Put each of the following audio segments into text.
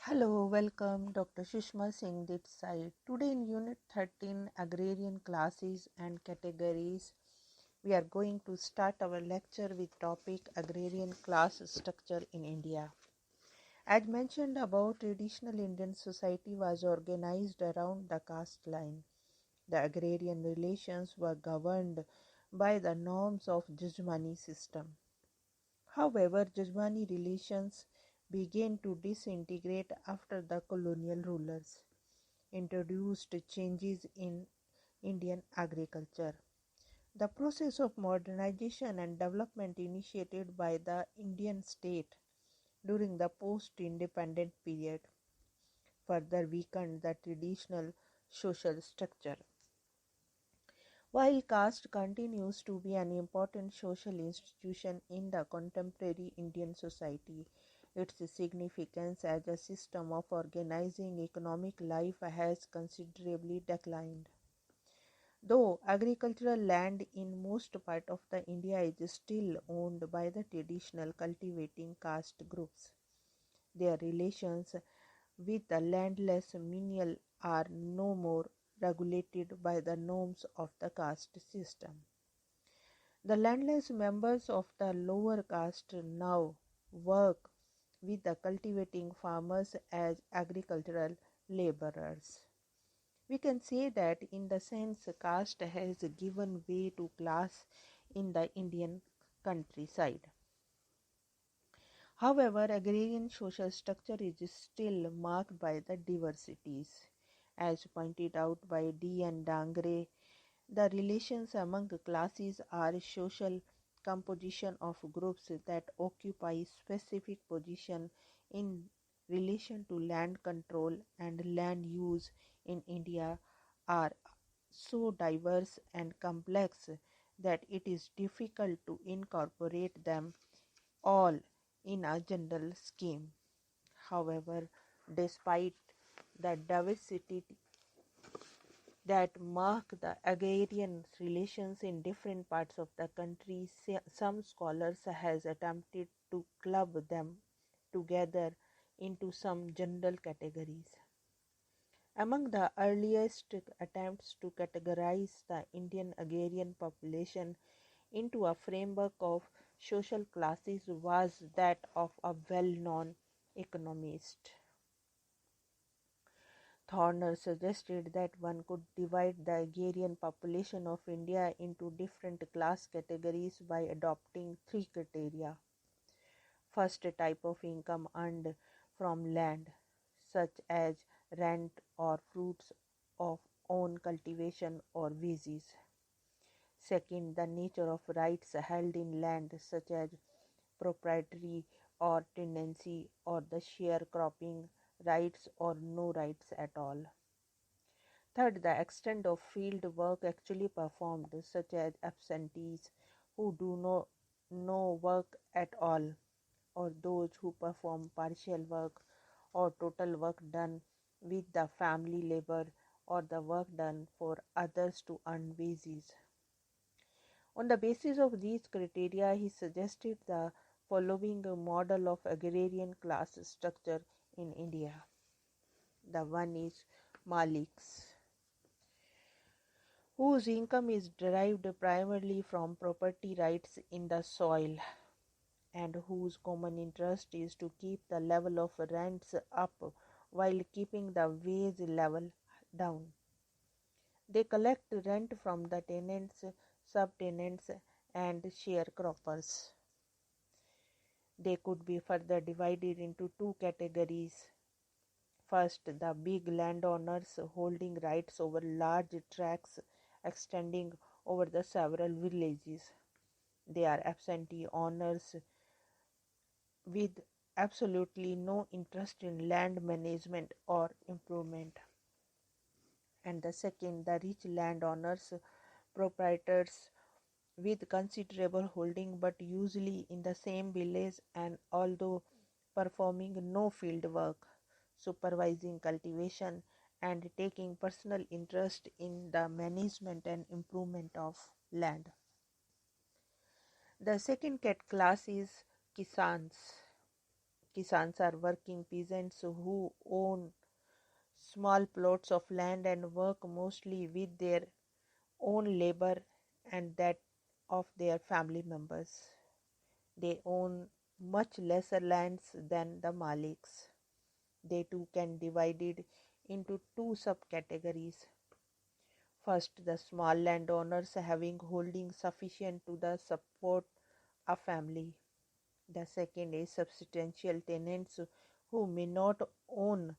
Hello, welcome. Dr. Sushma Singh this side. Today in Unit 13, Agrarian Classes and Categories, we are going to start our lecture with topic Agrarian Class Structure in India. As mentioned above, traditional Indian society was organized around the caste line. The agrarian relations were governed by the norms of Jajmani system. However, Jajmani relations began to disintegrate after the colonial rulers introduced changes in Indian agriculture. The process of modernization and development initiated by the Indian state during the post-independent period further weakened the traditional social structure. While caste continues to be an important social institution in the contemporary Indian society, its significance as a system of organizing economic life has considerably declined. Though agricultural land in most part of the India is still owned by the traditional cultivating caste groups, their relations with the landless menial are no more regulated by the norms of the caste system. The landless members of the lower caste now work with the cultivating farmers as agricultural laborers. We can say that in the sense caste has given way to class in the Indian countryside. However, agrarian social structure is still marked by the diversities. As pointed out by D. and Dangre, the relations among classes are social composition of groups that occupy specific position in relation to land control and land use in India are so diverse and complex that it is difficult to incorporate them all in a general scheme. However, despite the diversity that mark the agrarian relations in different parts of the country, some scholars has attempted to club them together into some general categories. Among the earliest attempts to categorize the Indian agrarian population into a framework of social classes was that of a well-known economist. Thorner suggested that one could divide the agrarian population of India into different class categories by adopting three criteria. First, a type of income earned from land, such as rent or fruits of own cultivation or wages. Second, the nature of rights held in land, such as proprietary or tenancy, or the sharecropping rights or no rights at all. Third, the extent of field work actually performed, such as absentees who do no work at all, or those who perform partial work or total work done with the family labor, or the work done for others to earn wages. On the basis of these criteria, he suggested the following model of agrarian class structure in India. The one is Maliks, whose income is derived primarily from property rights in the soil and whose common interest is to keep the level of rents up while keeping the wage level down. They collect rent from the tenants, subtenants, and sharecroppers. They could be further divided into two categories. First, the big landowners holding rights over large tracts extending over the several villages. They are absentee owners with absolutely no interest in land management or improvement. And the second, the rich landowners, proprietors with considerable holding but usually in the same village and although performing no field work, supervising cultivation and taking personal interest in the management and improvement of land. The second class is Kisans, Kisans are working peasants who own small plots of land and work mostly with their own labor and that of their family members. They own much lesser lands than the Maliks. They too can divide it into two subcategories. First, the small landowners having holding sufficient to the support a family. The second is substantial tenants who may not own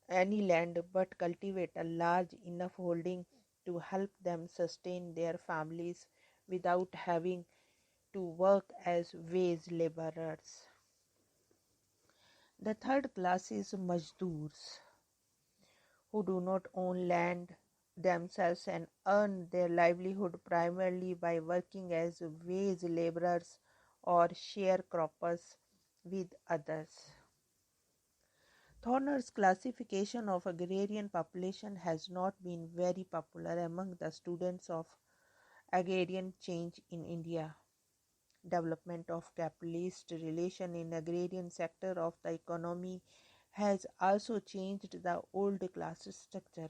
any land but cultivate a large enough holding to help them sustain their families without having to work as wage laborers. The third class is Majdoors, who do not own land themselves and earn their livelihood primarily by working as wage laborers or sharecroppers with others. Thorner's classification of agrarian population has not been very popular among the students of agrarian change in India. Development of capitalist relation in agrarian sector of the economy has also changed the old class structure.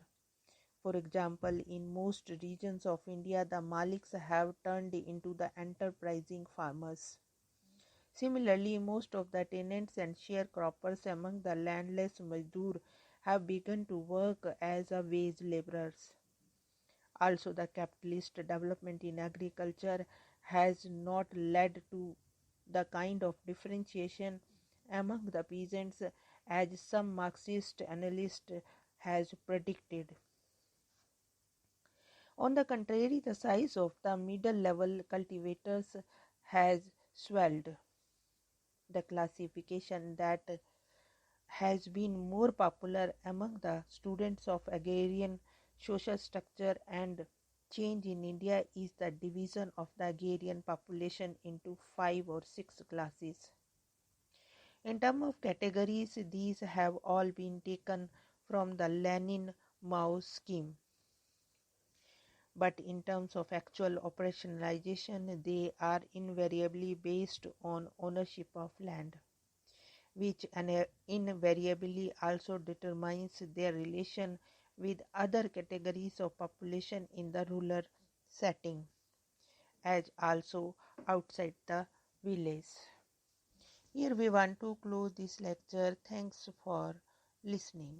For example, in most regions of India, the Maliks have turned into the enterprising farmers. Similarly, most of the tenants and sharecroppers among the landless Majdoor have begun to work as a wage laborers. Also, the capitalist development in agriculture has not led to the kind of differentiation among the peasants as some Marxist analyst has predicted. On the contrary, the size of the middle level cultivators has swelled. The classification that has been more popular among the students of agrarian social structure and change in India is the division of the agrarian population into 5 or 6 classes. In terms of categories, these have all been taken from the Lenin-Mao scheme. But in terms of actual operationalization, they are invariably based on ownership of land, which invariably also determines their relation with other categories of population in the rural setting, as also outside the village. Here we want to close this lecture. Thanks for listening.